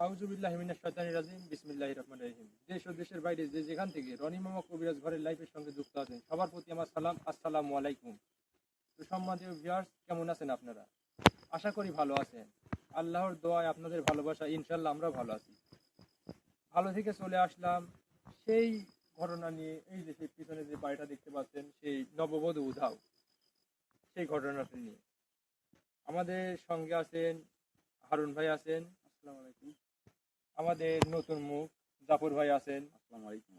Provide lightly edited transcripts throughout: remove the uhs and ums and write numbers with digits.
আউযুবিল্লাহি মিনাশ শাইতানির রাজিম বিসমিল্লাহির রহমানির রহিম। দেশ ও দেশের বাইরে যে যেখান থেকে রনি মামা কবিরাজ ঘরের লাইফের সঙ্গে যুক্ত আছেন সবার প্রতি আমার সালাম, আসসালামু আলাইকুম। তো সম্মানীয় ভিউয়ার্স, কেমন আছেন আপনারা? আশা করি ভালো আছেন। আল্লাহর দোয়ায় আপনাদের ভালোবাসা ইনশাআল্লাহ আমরা ভালো আছি। ভালো থেকে চলে আসলাম সেই ঘটনা নিয়ে। এই যে সেই পিছনে যে বাড়িটা দেখতে পাচ্ছেন, সেই নববধূ উধাও, সেই ঘটনাটা নিয়ে আমাদের সঙ্গে আছেন হারুন ভাই আছেন, আসসালামু আলাইকুম। আমাদের নতুন মুখ জাফর ভাই আছেন, আসসালামু আলাইকুম।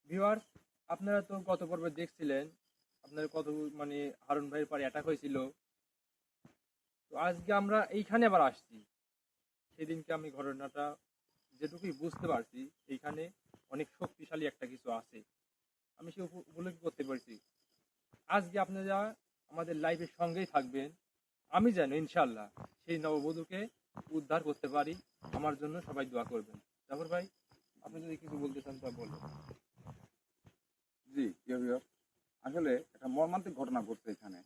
ভিউয়ার্স, আপনারা তো গত পর্বে দেখছিলেন আপনার কত হারুন ভাইয়ের পরে অ্যাটাক হয়েছিল। তো আজকে আমরা এইখানে আবার আসছি। সেদিনকে আমি ঘটনাটা যেটুকুই বুঝতে পারছি, এইখানে অনেক শক্তিশালী একটা কিছু আছে, আমি সে উপলব্ধি করতে পারছি। আজকে আপনারা আমাদের লাইফের সঙ্গেই থাকবেন। আমি যেন ইনশাল্লাহ সেই নববধূকে উদ্ধার করতে পারি, আমার জন্য সবাই দোয়া করবেন। জাফর ভাই, আপনি যদি কিছু বলতে চান তা বলুন। জি, আসলে একটা মর্মান্তিক ঘটনা ঘটছে এখানে,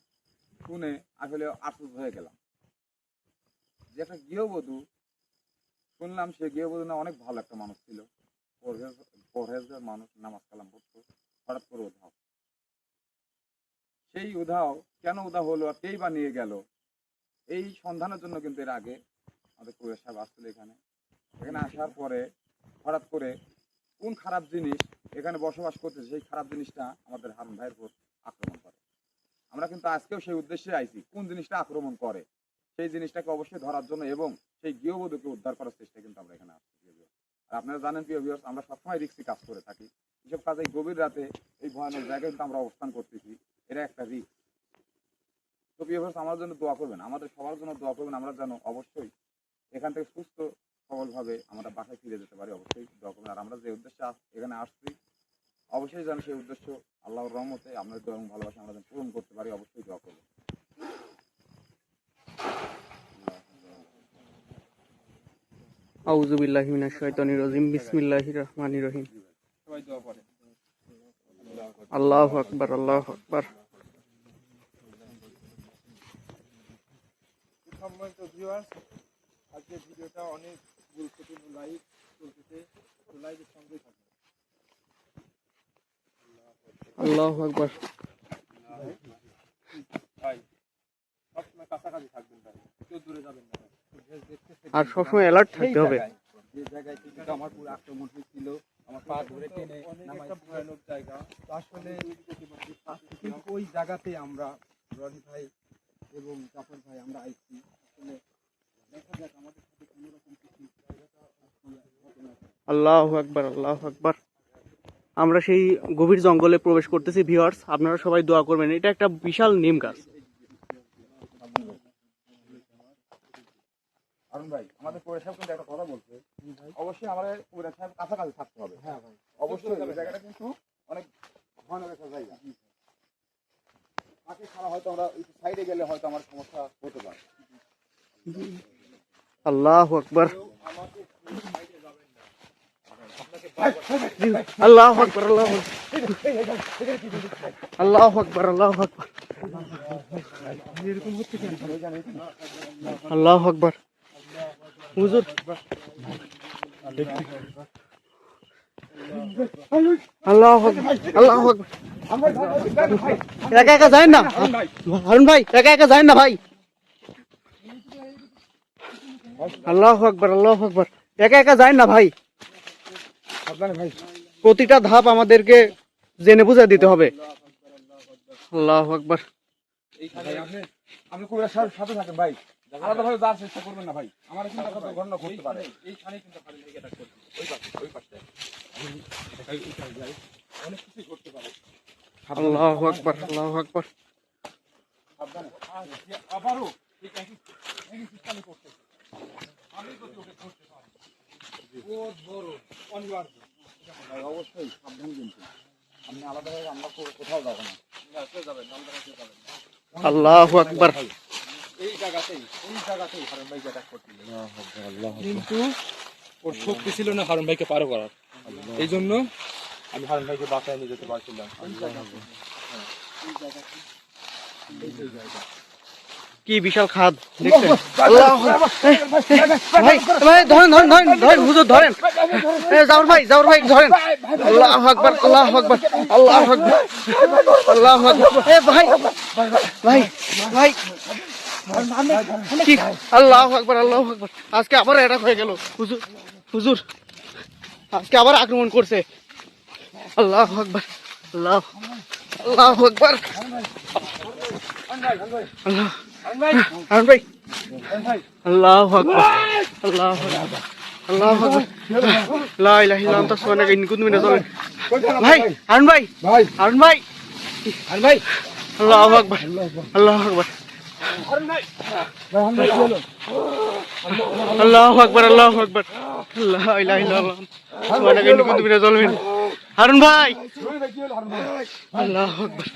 শুনে আসলে আশ্চর্য হয়ে গেলাম যে একটা গৃহবধূ, শুনলাম সে গৃহবধূ না অনেক ভালো একটা মানুষ ছিল, পরহেজগার মানুষ, নামাজ কালাম পড়তো, হঠাৎ করে উধাও। সেই উধাও কেন উধাও হলো আর কেই বা নিয়ে গেল, এই সন্ধানের জন্য কিন্তু এর আগে আমাদের কুরেশ সাহেব আসছিল এখানে আসার পরে হঠাৎ করে কোন খারাপ জিনিস এখানে বসবাস করতেছে, সেই খারাপ জিনিসটা আমাদের হারুন ভাইয়ের উপর আক্রমণ করে। আমরা কিন্তু আজকেও সেই উদ্দেশ্যে আইছি, কোন জিনিসটা আক্রমণ করে সেই জিনিসটাকে অবশ্যই ধরার জন্য এবং সেই গৃহবধূকে উদ্ধার করার চেষ্টা কিন্তু আমরা এখানে আসছি। আর আপনারা জানেন প্রিয় ভিউয়ার্স, আমরা সবসময় রিস্কি কাজ করে থাকি। এসব কাজে গভীর রাতে এই ভয়ানক জায়গায় কিন্তু আমরা অবস্থান করতেছি, এটা একটা রিস্ক। তো প্রিয় ভিউয়ার্স, আমার জন্য দোয়া করবেন, আমাদের সবার জন্য দোয়া করবেন, আমরা যেন অবশ্যই এখান থেকে সুস্থ সবলভাবে আমরা বাসায় ফিরে যেতে পারি, অবশ্যই দোয়া করবেন। আর আমরা যে উদ্দেশ্যে এখানে আসছি, অবশ্যই যেন সেই উদ্দেশ্য আল্লাহর রহমতে আপনাদের দোয়া এবং ভালোবাসা আমরা যেন পূরণ করতে পারি, অবশ্যই দোয়া করবেন। আউযুবিল্লাহি মিনাশ শাইতানির রাজিম বিসমিল্লাহির রহমানির রহিম। সবাই দোয়া করেন। আল্লাহু আকবার, আল্লাহু আকবার। সম্মানিত ভিউয়ার্স, আজকের ভিডিওটা অনেক গুরুত্বপূর্ণ লাইভ চলতেছে, তো লাইভের সঙ্গেই থাকুন। আল্লাহু আকবার। ভাই, সবসময় কাছাকাছি থাকবেন ভাই, কেউ দূরে যাবেন না ভাই। আর সবসময় অ্যালার্ট থাকতে হবে। যে জায়গায় থেকে আমার পুরো আক্রমণ হয়েছিল, আমার পা ধরে টেনে অনেক একটা ভয়ানক জায়গা। তো আসলে কিন্তু ওই জায়গাতে আমরা রনি ভাই এবং জাফর ভাই আমরা আইছি। আসলে দেখা যাক আমাদের সাথে কোনোরকম কিছু আল্লাহু আকবার, আল্লাহু আকবার। আমরা সেই গভীর জঙ্গলে প্রবেশ করতেছি ভিউয়ার্স, আপনারা সবাই দোয়া করবেন। এটা একটা বিশাল নিম গাছ। হারুন ভাই, আমাদের কুরেশ সাহেব কিন্তু একটা কথা বলছে, অবশ্যই আমাদের কুরেশ সাহেব কাছাকাছি থাকতে হবে। হ্যাঁ ভাই, অবশ্যই। এই জায়গাটা কিন্তু অনেক ভয়ানক একটা জায়গা, তাকে ছাড়া হয়তো আমরা একটু সাইডে গেলে হয়তো আমার সমস্যা হতে পারে। আল্লাহু আকবার, আল্লাহু আকবার, আল্লাহু আকবার, আল্লাহু আকবার, আল্লাহু আকবার। হুজুর, আল্লাহু আকবার, আল্লাহু আকবার। একা একা যায় না হারুন ভাই, একা একা যায় না ভাই। আল্লাহু আকবার, আল্লাহু আকবার। একা একা যায় না ভাই, প্রতিটা ধাপ আমাদেরকে জেনে বুঝে দিতে হবে। আল্লাহু আকবার। আপনি কুরেশ সাহেবের সাথে থাকেন ভাই, আলাদাভাবে যাওয়ার চেষ্টা করবেন না ভাই, আমার কিন্তু একটা ঘটনা ঘটতে পারে। এইখানে কিন্তু হারুন ভাইকে অ্যাটাক করছে, ওই পাশে অনেক কিছুই ঘটতে পারে। আল্লাহু আকবার, আল্লাহু আকবার। সাবধানে। আবারও ঠিক একই সিস্টেমে করতেছে। আমি যদি ওকে ধরতে পারি, ও বড় অনিবার্য ভাই, অবশ্যই সাবধান, কিন্তু আপনি আলাদাভাবে আমরা কোথাও যাবো না। কেউ যাবেন না, আমরা কেউ যাবেন না। আল্লাহু আকবার। এই জায়গাতেই হারুন ভাইকে অ্যাটাক করছিল, কিন্তু ওর শক্তি ছিল না হারুন ভাইকে পারো করার। এই জন্য আমি হারুন ভাইকে বাঁচায় নিয়ে যেতে পারছিলাম। কি বিশাল খাদ দেখছেন? আল্লাহু আকবার। ভাই ভাই ধরেন ধরেন ধরেন ধরেন হুজুর ধরেন। জাফর ভাই ধরেন। আল্লাহু আকবার আল্লাহু আকবার আল্লাহু আকবার আল্লাহু আকবার। ভাই ভাই ভাই কি আল্লাহু আকবার আল্লাহু আকবার। আজকে আবার অ্যাটাক হয়ে গেল হুজুর হুজুর আজকে আবার আক্রমণ করছে। আল্লাহু আকবার আল্লাহু আকবার আল্লাহ আরুন ভাই আল্লাহু আকবার আল্লাহু আকবার আল্লাহু আকবার লা ইলাহা ইল্লা আনতা সুবহানাকা ইন্নী কুনতু মিনাজ জালিমিন। ভাই আরুন ভাই আল্লাহু আকবার আল্লাহু আকবার আল্লাহু আকবার আল্লাহু আকবার লা ইলাহা ইল্লা আল্লাহ সুবহানাকা ইন্নী কুনতু মিনাজ জালিমিন। হারুন ভাই আল্লাহু আকবার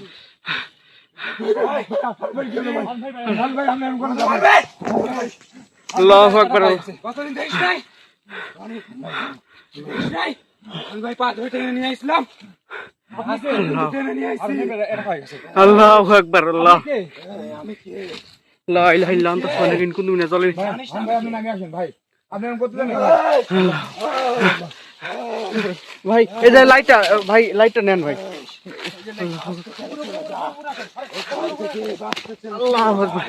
আল্লাহু আকবার আল্লাহু আকবার আল্লাহ লা ইলাহা ইল্লা আনতা সুবহানাকা ইন্নী কুনতু মিনাজ জালিমিন। ভাই এই যে লাইটটা নেন ভাই। আল্লাহু আকবার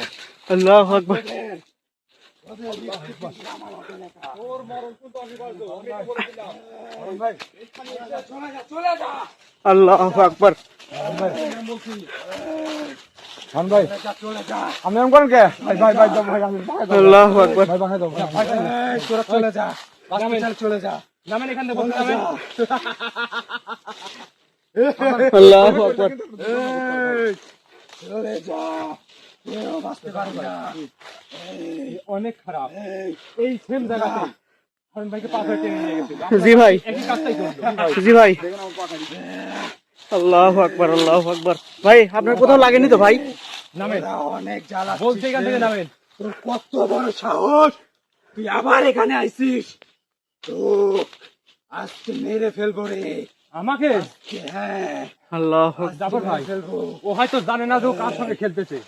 আল্লাহু আকবার আল্লাহু আকবার। ভাই আপনি এমন করেন কে? আল্লাহু আকবার চলে যা নামেন এখান থেকে বলতে নামেন। আল্লাহু আকবার অনেক খারাপ এই সেম জায়গাতে হারুন ভাইকে পাথর টেনে নিয়ে গেছে। জি ভাই একই কাজটাই করলো। জি ভাই আল্লাহু আকবার আল্লাহু আকবার। ভাই আপনার কোথাও লাগেনি তো ভাই? নামেন অনেক জ্বালা বলতে এখান থেকে নামেন। তোর কত বড় সাহস, তুই আবার এখানে আইছিস? তো আজকে মেরে ফেলবো রে আমাকে। হ্যাঁ আল্লাহু জাফর ভাই ফেলবো। ও হয়তো জানে না যে ও কার সঙ্গে খেলতেছে।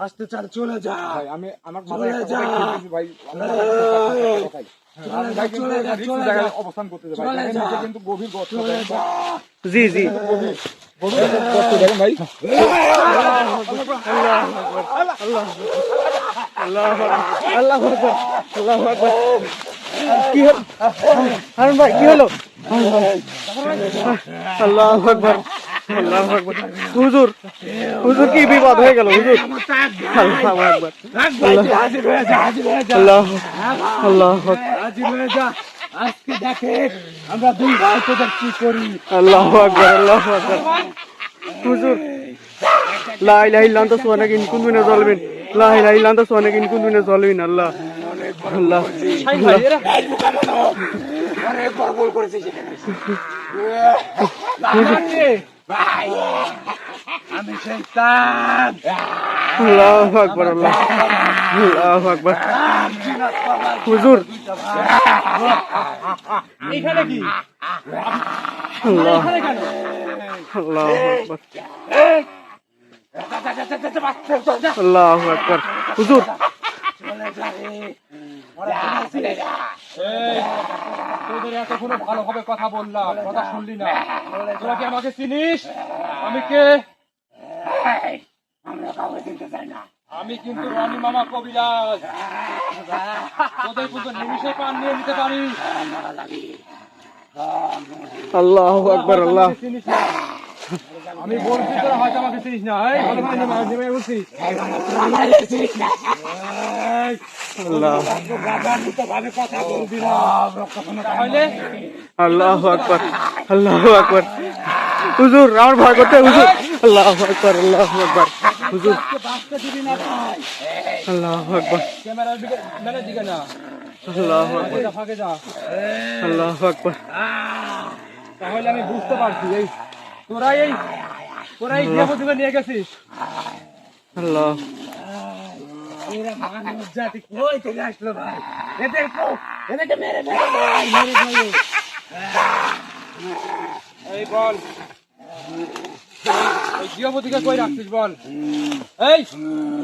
আসতে চাল চলে যা, আমি আমার চলে যা। ভাই অবস্থান করতে কিন্তু গভীর গর্ত জি জি দেখেন ভাই। আল্লাহু আকবার আল্লাহু আকবার। কি হলো হারুন ভাই কি হলো? আল্লাহু আকবার আল্লাহু আকবার। হুজুর হুজুর কি বিপদ হয়ে গেল হুজুর? আল্লাহু আকবার হাজির হয়ে যা, হাজির হয়ে যা, আল্লাহু আল্লাহু আকবার হাজির হয়ে যা। আজকে দেখে আমরা দুই ভাই তোদের কি করি। আল্লাহু আকবার আল্লাহু আকবার। হুজুর লা ইলাহা ইল্লা আনতা সুবহানাকা ইন্নী কুনতু মিনাজ জালিমিন। লা ইলাহা ইল্লা আনতা সুবহানাকা ইন্নী কুনতু মিনাজ জালিমিন। আল্লাহ আল্লাহ অনেক বড় ভুল করেছিস এখানে। ভাই আমি শয়তান। আল্লাহু আকবার আল্লাহু আকবার। হুজুর এখানে কি আল্লাহ এখানে কেন? আল্লাহু আকবার আল্লাহু আকবার। হুজুর এই, তোদের এতক্ষণে ভালোভাবে কথা বললাম, কথা শুনলি না। তোরা কি আমাকে চিনিস? আমি কে? আমরা কাউকে চিনতে চাই না। আমি কিন্তু রনি মামা কবিরাজ। তোদের কিন্তু নিমিশে পান নিয়ে নিতে পারি। আল্লাহু আকবার আল্লাহ আমাকে চিনিস না। আমি বলছি তোরা হয়তো আমাকে চিনিস না। এই, ভালো করে নেমে বলছিস। আল্লাহ ভাবে কথা বলবি না। তাহলে আল্লাহু আকবার আল্লাহু আকবার। হুজুর আমার ভয় করতে হুজুর। আল্লাহু আকবার আল্লাহু আকবার। হুজুর বাঁচতে দিবি না ভাই। আল্লাহু আকবার ক্যামেরার দিকে না, আল্লাহু আকবার ফাঁকে যা। আল্লাহু আকবার। তাহলে আমি বুঝতে পারছি এই তোরাই গৃহ যুগে নিয়ে গেছিস। আল্লাহ এরা মানুষ জাতি কই থেকে আসলো ভাই? এদেরকে মেরে ফেলো ভাই, মেরে ফেলো। এই বল এই গৃহপতিকে কই রাখছিস বল? এই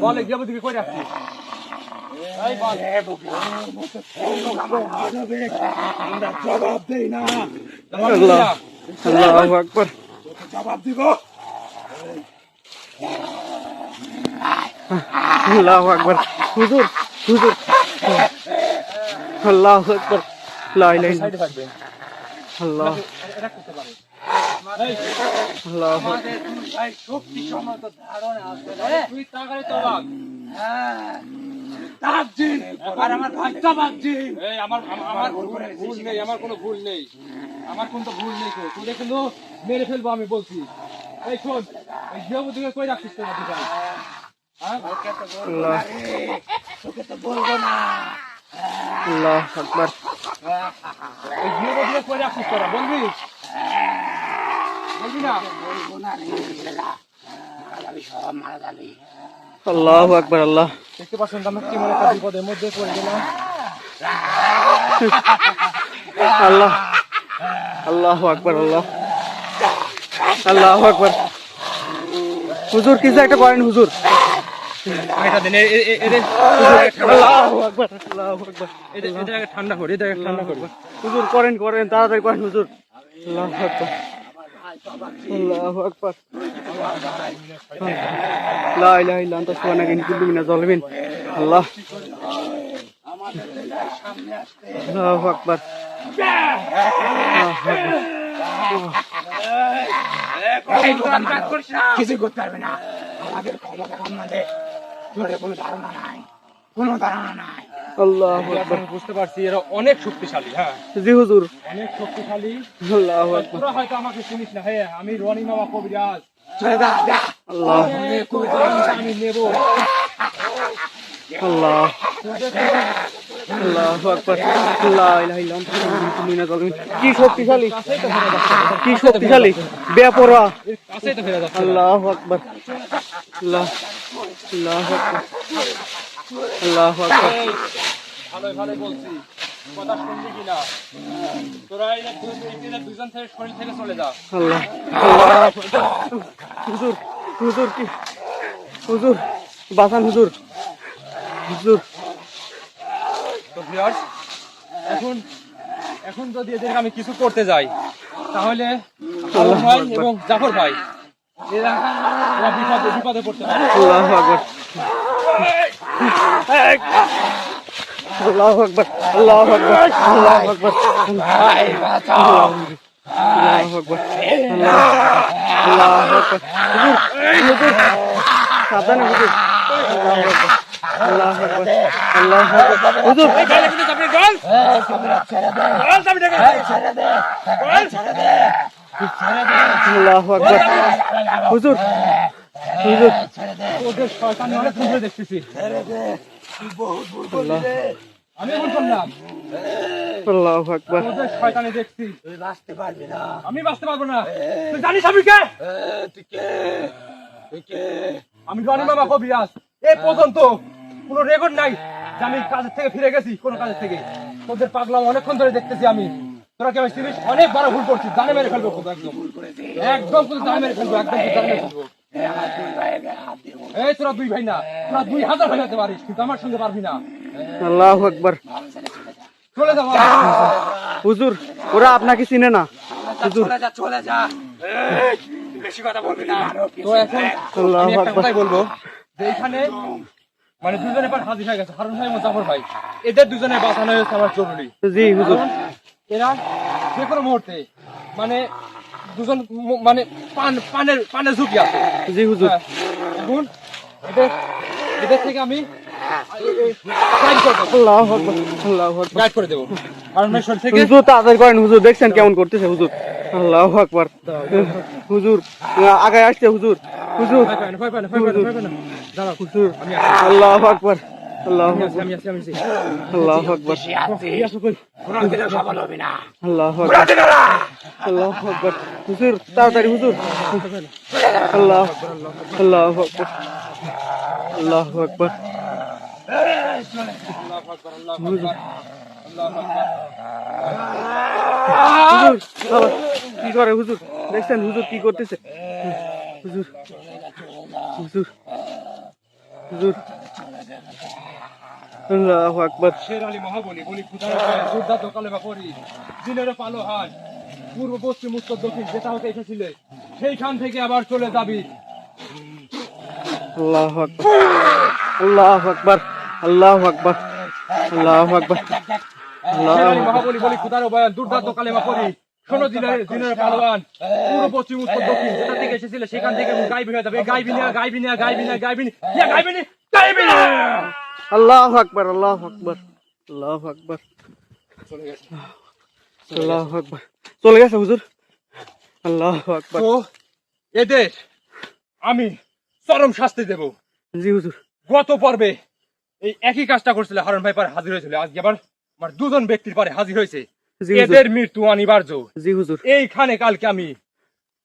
বল, এই গৃহপতিকে কই রাখছিস? এই বল। আমরা জবাব দেই না, আল্লাহ আল্লাহু আকবার জবাব দিব। আল্লাহু আকবার হুজুর হুজুর আল্লাহু আকবার লা ইলাহা সাইডে থাকবে, আল্লাহ এটা করতে পারে। এই আল্লাহু আকবার ভাই শক্তি সমত ধারণা আছে রে। তুই তাকালে তো অবাক। তাবজিন আর আমার ভাই তাবজিন। এই আমার আমার ভুল নেই, আমার কোনো ভুল নেই, আমার কোনো ভুল নেই। তো তোদের কিন্তু মেরে ফেলবো আমি বলছি। এই শোন, এই গৃহপতিকে কই রাখছিস তোরা দুজন? হ্যাঁ? আল্লাহ তোকে তো বলবো না। আল্লাহু আকবার এই গৃহপতিকে কই রাখছিস তোরা? বলবি? বলবি না? বলবো না রে, মারা যাবি, সব মারা যাবি। আল্লাহু আকবার আল্লাহ দেখতে পাচ্ছেন আমরা কেমন একটা বিপদের মধ্যে পড়ে গেলাম। আল্লাহ আল্লাহু আকবার আল্লাহ আল্লাহু আকবার হুজুর কিছু একটা করেন হুজুর এটা দেন, এদের আল্লাহু আকবার আল্লাহু আকবার এটা ঠান্ডা করে, এটা ঠান্ডা করবো। হুজুর করেন করেন তাড়াতাড়ি করেন হুজুর আল্লাহু আকবার আল্লাহু আকবার লা ইলাহা ইল্লা আনতা সুবহানাকা ইন্নী কুনতু মিনাজ জালিমিন আল্লাহ আল্লাহু আকবার কিছু করতে পারবে না, আমাদের ক্ষমতা আমাদের তোরে কোনো ধারণা নাই, কোনো ধারণা নাই। আল্লাহু আকবার আমি বুঝতে পারছি এরা অনেক শক্তিশালী। হ্যাঁ, জি হুজুর অনেক শক্তিশালী। আল্লাহু আকবার তোরা হয়তো আমাকে চিনিস না। হ্যাঁ, আমি রনি মামা কবিরাজ। চলে যা, যা। আল্লাহ আমি নেব। আল্লাহ আল্লাহু আকবার লা ইলাহা ইল্লা আনতা সুবহানাকা ইন্নী কুনতু মিনাজ জালিমিন কি শক্তিশালী কি শক্তিশালী বেপরোয়া এর কাছেই তো ফেরা যাচ্ছে। আল্লাহু আকবার আল্লাহ আল্লাহু আকবার আল্লাহু আকবার ভালোই ভালোই বলছি, কথা শুনবি কিনা? তোরা এরা দুজন থেকে শরীর থেকে চলে যা। আল্লাহ আল্লাহ হুজুর হুজুর কি হুজুর বাঁচান হুজুর হুজুর তো ভিউয়ার্স, এখন এখন যদি এদেরকে আমি কিছু করতে যাই তাহলে আলম ভাই এবং জাফর ভাই এরা এরা বিপদে বিপদে পড়তে পারে। আল্লাহু আকবার আল্লাহু আকবার আল্লাহু আকবার আল্লাহু আকবার ভাই বাঁচাও। আল্লাহু আকবার আল্লাহু আকবার হুজুর হুজুর সাবধানে হুজুর আল্লাহু আকবার আল্লাহু আকবার আল্লাহু আকবার হুজুর এই গালে কিন্তু চাপড়ি গল ছেড়ে দে, গল চাপড়ি দেখে ছেড়ে দে, গল ছেড়ে দে। আল্লাহু আকবার হুজুর হুজুর ওদের শয়তান অনেক সুন্দর দেখতেছি। আমি ভুল করলাম, আল্লাহু আকবার ওদের শয়তানি দেখছি। তুই বাঁচতে পারবি না। আমি বাঁচতে পারবো না। তুই জানিস আমি কে? তুই কে? তুই কে? আমি রনি মামা কবিরাজ। এই পর্যন্ত কোনো রেকর্ড নাই যে আমি কাজের থেকে ফিরে গেছি কোনো কাজের থেকে। তোদের পাগলাম অনেকক্ষণ ধরে দেখতেছি আমি। তোরা কি আমি চিনিস? অনেক বড় ভুল করছিস, জানে মেরে ফেলবো তোকে একদম। একদম তোদের জানে মেরে ফেলবো, একদম তোদের জানে মেরে ফেলবো। আমার দুই ভাইয়ের গায়ে হাত দিব। এই তোরা দুই ভাই না, তোরা 2000 ভাই হতে পারিস, কিন্তু আমার সঙ্গে পারবি না। আল্লাহু আকবার চলে যাবো। হুজুর ওরা আপনাকে চিনে না হুজুর চলে যা, চলে যা। এই, তুই বেশি কথা বলবি না। তো এখন আল্লাহু আমি একটা আকবার কথাই বলবো যে এখানে মানে দুজনের পর হাজির হয়ে গেছে, হারুন ভাই এবং জাফর ভাই। এদের দুজনের বাঁচানো হয়েছে আমার জরুরি। জি হুজুর কারণ এরা যে কোনো মুহূর্তে মানে দুজন মানে পানের ঝুঁকি আছে। জি হুজুর হ্যাঁ, এখন এদের থেকে আমি আল্লাহু আকবার আল্লাহু আকবার গাইড করে দেবো। হারুন ভাই শরীর থেকে হুজুর তাড়াতাড়ি করেন হুজুর দেখছেন কেমন করতেছে হুজুর আল্লাহু আকবার হুজুর আগে আসছে হুজুর হুজুর ভয় পায় না। দাঁড়াও, হুজুর আমি আছি, আল্লাহু আকবার আল্লাহু আমি আকবার আছি, আমি আছি। আল্লাহু আকবার বেশি আছিস, কোনোদিনও সফল হবি না। আল্লাহু আকবার আল্লাহু আকবার হুজুর তাড়াতাড়ি হুজুর আল্লাহ আল্লাহু আকবার আল্লাহু আকবার হুজুর কি করে হুজুর দেখছেন হুজুর কি করতেছে হুজুর হুজুর হুজুর আল্লাহু আকবার শের আলী মহাবলী বলি খুদার ভয়ে দুর্দান্ত কালেমা পড়ি দিনের পালো হান পূর্ব পশ্চিম উত্তর দক্ষিণ যেটা হতে এসেছিলে সেইখান থেকে আবার চলে যাবি। আল্লাহু আকবার আল্লাহু আকবার আল্লাহু আকবার আল্লাহু আকবার শের আলী মহাবলী বলি খুদার ভয়ে দুর্দান্ত কালেমা পড়ি শোনো দিনের পালোয়ান পূর্ব পশ্চিম উত্তর দক্ষিণ যেটা থেকে এসেছিলে সেখান থেকে গাইবি হয়ে যাবে। গাইবি না গাইবি না গাইবি না গাইবি না গাইবি না গাইবি না। আল্লাহু আকবার আল্লাহু আকবার আল্লাহু আকবার চলে গেছে। আল্লাহু আকবার চলে গেছে হুজুর আল্লাহু আকবার তো এদের আমি চরম শাস্তি দেব। জি হুজুর গত পর্বে এই একই কাজটা করছিল, হারুন ভাই পারে হাজির হয়েছিল, আজকে আবার আমার দুজন ব্যক্তির পারে হাজির হয়েছে। জি হুজুর এদের মৃত্যু অনিবার্য। জি হুজুর এইখানে কালকে আমি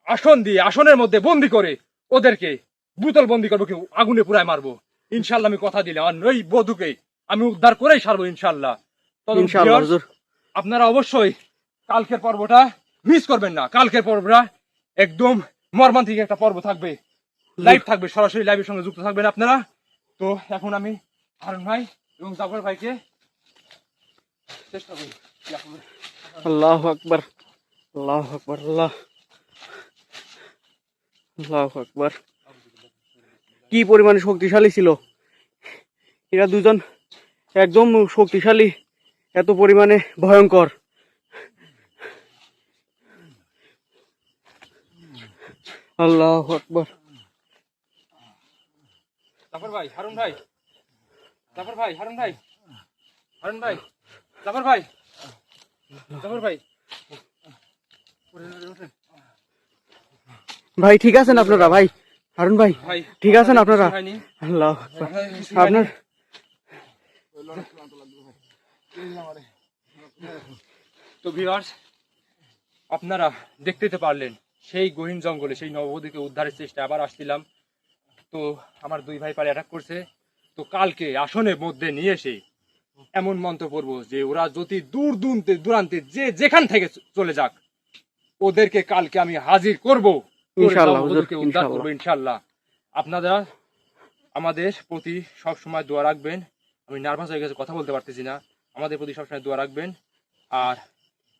আসন দিয়ে আসনের মধ্যে বন্দি করে ওদেরকে বুতল বন্দি করবো, কেউ আগুনে পুরায় মারবো ইনশাল্লাহ। আমি কথা দিলাম আর ওই বধুকে আমি উদ্ধার করেই সারবো ইনশাল্লাহ। ইনশাআল্লাহ হুজুর আপনারা অবশ্যই কালকের পর্বটা মিস করবেন না। কালকের পর্বটা একদম মর্মান্তিক একটা পর্ব থাকবে, লাইভ থাকবে, সরাসরি লাইভের সঙ্গে যুক্ত থাকবেন আপনারা। তো এখন আমি হারুন ভাই এবং জাফর ভাইকে চেষ্টা করি। আল্লাহু আকবার আল্লাহু আকবার আল্লাহু আকবার কি পরিমাণে শক্তিশালী ছিল এরা দুজন, একদম শক্তিশালী, এত পরিমাণে ভয়ঙ্কর। আল্লাহু আকবার জাফর ভাই, হারুন ভাই, জাফর ভাই, হারুন ভাই, হারুন ভাই, জাফর ভাই, জাফর ভাই, ভাই ঠিক আছেন আপনারা? ভাই হারুন ভাই ভাই ঠিক আছেন আপনারা? হয়নি। আল্লাহু আকবার আপনার তো ভিউয়ার্স, আপনারা দেখতে তো পারলেন সেই গহীন জঙ্গলে সেই নববধূকে উদ্ধারের চেষ্টা আবার আসছিলাম। তো আমার দুই ভাই পারে অ্যাটাক করছে। তো কালকে আসনের মধ্যে নিয়ে এসে এমন মন্ত্র পড়বো যে ওরা যদি দূর দূরান্তে যে যেখান থেকে চলে যাক, ওদেরকে কালকে আমি হাজির করবো, ইনশাআল্লাহ হুজুর, নববধূকে উদ্ধার করবো ইনশাআল্লাহ। আপনারা আমাদের প্রতি সব সময় দোয়া রাখবেন। আমি নার্ভাস হয়ে গেছে, কথা বলতে পারতেছি না। আমাদের প্রতি সবসময় দোয়া রাখবেন। আর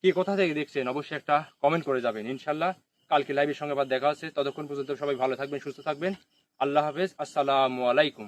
কে কোথা থেকে দেখছেন অবশ্যই একটা কমেন্ট করে যাবেন ইনশাল্লাহ। কালকে লাইভের সঙ্গে আবার দেখা হচ্ছে। ততক্ষণ পর্যন্ত সবাই ভালো থাকবেন, সুস্থ থাকবেন। আল্লাহ হাফেজ, আসসালামু আলাইকুম।